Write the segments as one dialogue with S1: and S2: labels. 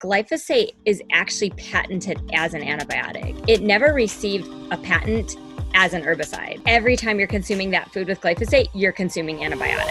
S1: Glyphosate is actually patented as an antibiotic. It never received a patent as an herbicide. Every time you're consuming that food with glyphosate, you're consuming antibiotics.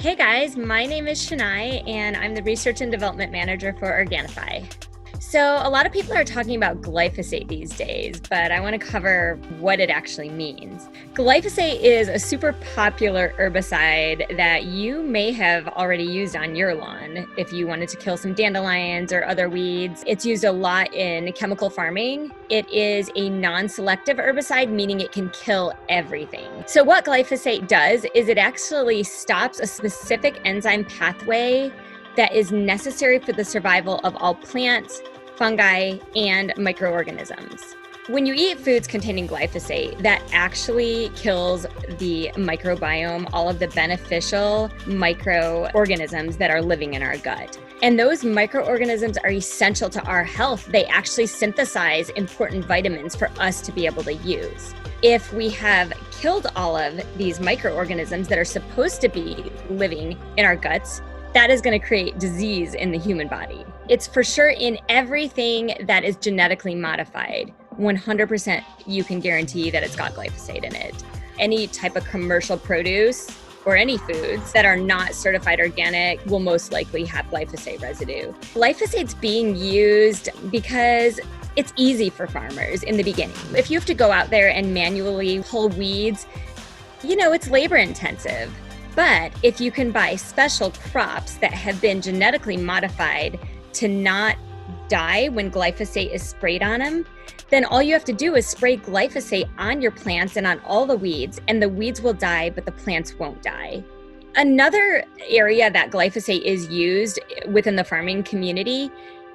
S1: Hey guys, my name is Shanai and I'm the Research and Development Manager for Organifi. So a lot of people are talking about glyphosate these days, but I want to cover what it actually means. Glyphosate is a super popular herbicide that you may have already used on your lawn if you wanted to kill some dandelions or other weeds. It's used a lot in chemical farming. It is a non-selective herbicide, meaning it can kill everything. So what glyphosate does is it actually stops a specific enzyme pathway that is necessary for the survival of all plants, fungi, and microorganisms. When you eat foods containing glyphosate, that actually kills the microbiome, all of the beneficial microorganisms that are living in our gut. And those microorganisms are essential to our health. They actually synthesize important vitamins for us to be able to use. If we have killed all of these microorganisms that are supposed to be living in our guts, that is going to create disease in the human body. It's for sure in everything that is genetically modified. 100% you can guarantee that it's got glyphosate in it. Any type of commercial produce or any foods that are not certified organic will most likely have glyphosate residue. Glyphosate's being used because it's easy for farmers in the beginning. If you have to go out there and manually pull weeds, it's labor intensive. But if you can buy special crops that have been genetically modified to not die when glyphosate is sprayed on them, then all you have to do is spray glyphosate on your plants and on all the weeds, and the weeds will die, but the plants won't die. Another area that glyphosate is used within the farming community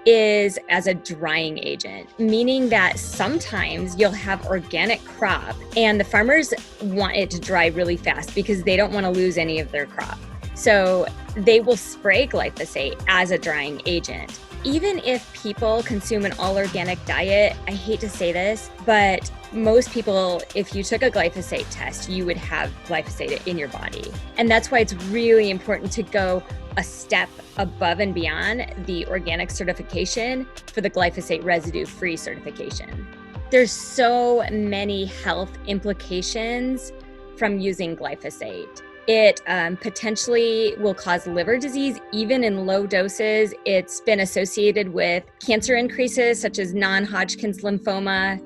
S1: is as a drying agent, meaning that sometimes you'll have organic crop and the farmers want it to dry really fast because they don't want to lose any of their crop. So they will spray glyphosate as a drying agent. Even if people consume an all-organic diet, I hate to say this, but most people, if you took a glyphosate test, you would have glyphosate in your body. And that's why it's really important to go a step above and beyond the organic certification for the glyphosate residue-free certification. There's so many health implications from using glyphosate. It potentially will cause liver disease, even in low doses. It's been associated with cancer increases, such as non-Hodgkin's lymphoma.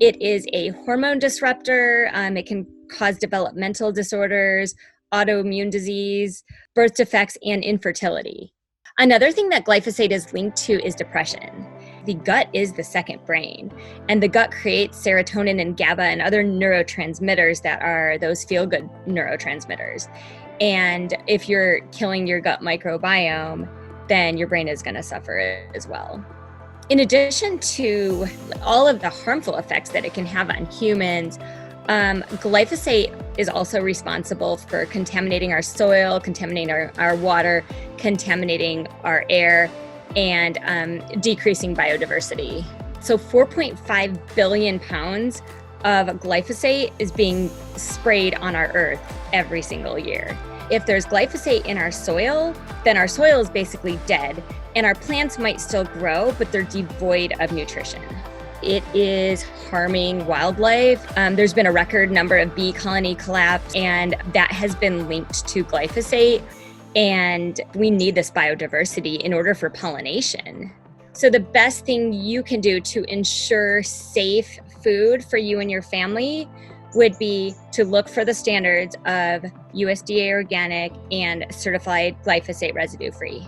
S1: It is a hormone disruptor. It can cause developmental disorders, autoimmune disease, birth defects, and infertility. Another thing that glyphosate is linked to is depression. The gut is the second brain, and the gut creates serotonin and GABA and other neurotransmitters that are those feel-good neurotransmitters. And if you're killing your gut microbiome, then your brain is going to suffer as well. In addition to all of the harmful effects that it can have on humans, glyphosate is also responsible for contaminating our soil, contaminating our water, contaminating our air, and decreasing biodiversity. So 4.5 billion pounds of glyphosate is being sprayed on our earth every single year. If there's glyphosate in our soil, then our soil is basically dead, and our plants might still grow, but they're devoid of nutrition. It is harming wildlife. There's been a record number of bee colony collapse, and that has been linked to glyphosate. And we need this biodiversity in order for pollination. So the best thing you can do to ensure safe food for you and your family would be to look for the standards of USDA organic and certified glyphosate residue free.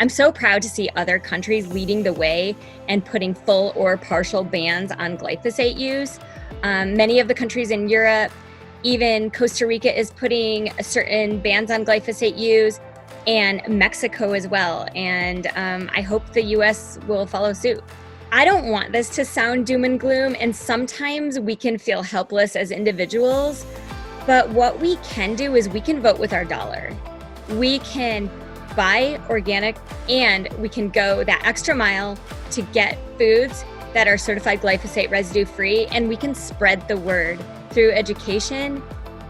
S1: I'm so proud to see other countries leading the way and putting full or partial bans on glyphosate use. Many of the countries in Europe, even Costa Rica, is putting certain bans on glyphosate use, and Mexico as well. And I hope the US will follow suit. I don't want this to sound doom and gloom, and sometimes we can feel helpless as individuals, but what we can do is we can vote with our dollar. We can buy organic, and we can go that extra mile to get foods that are certified glyphosate residue free, and we can spread the word through education,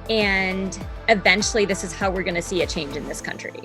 S1: and eventually this is how we're going to see a change in this country.